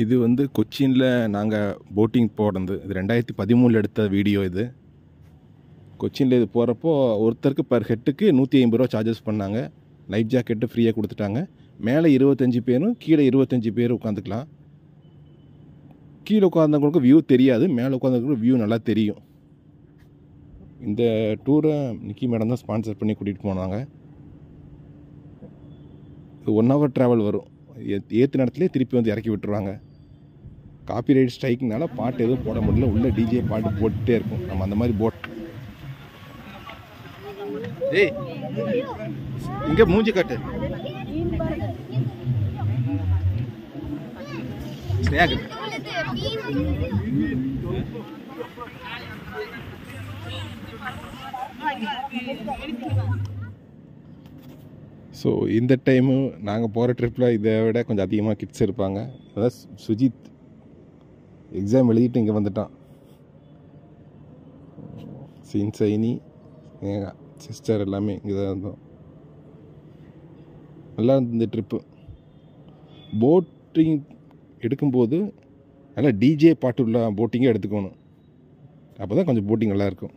இது வந்து கொச்சினில் நாங்கள் போட்டிங் போனது. இது 2013 எடுத்த வீடியோ. இது கொச்சினில் இது போகிறப்போ ஒருத்தருக்கு பர் ஹெட்டுக்கு 150 ரூபா சார்ஜஸ் பண்ணாங்க. லைஃப் ஜாக்கெட்டு ஃப்ரீயாக கொடுத்துட்டாங்க. மேலே 25 பேரும் கீழே 25 பேர் உட்காந்துக்கலாம். கீழே உட்காந்தவங்களுக்கு வியூ தெரியாது, மேலே உட்காந்தவங்களுக்கு வியூ நல்லா தெரியும். இந்த டூரை நிக்கி மேடம் தான் ஸ்பான்சர் பண்ணி கூட்டிகிட்டு போனாங்க. இது 1 hour ட்ராவல் வரும். ஏற்ற நேரத்துலேயே திருப்பி வந்து இறக்கி விட்டுருவாங்க. காப்பிரைட் ஸ்ட்ரைக்குனால பாட்டு எதுவும் போட முடியல. உள்ள டிஜே பாட்டு போட்டுகிட்டே இருக்கும். நம்ம அந்த மாதிரி போட் ஏய் இங்கே மூஞ்சி காட்டு. ஸ்னேக் ஸோ இந்த டைமு நாங்கள் போகிற ட்ரிப்பில் இதை விட கொஞ்சம் அதிகமாக கிட்ஸ் இருப்பாங்க. அதான் சுஜித் எக்ஸாம் எழுதிட்டு இங்கே வந்துட்டான். சைனி எங்கள் சிஸ்டர் எல்லாமே இங்கே தான் இருந்தோம். நல்லா இருந்த இந்த ட்ரிப்பு. போட்டிங் எடுக்கும்போது நல்லா டிஜே பாட்டு உள்ள போட்டிங்கே எடுத்துக்கணும். அப்போ தான் கொஞ்சம் போட்டிங் நல்லாயிருக்கும்.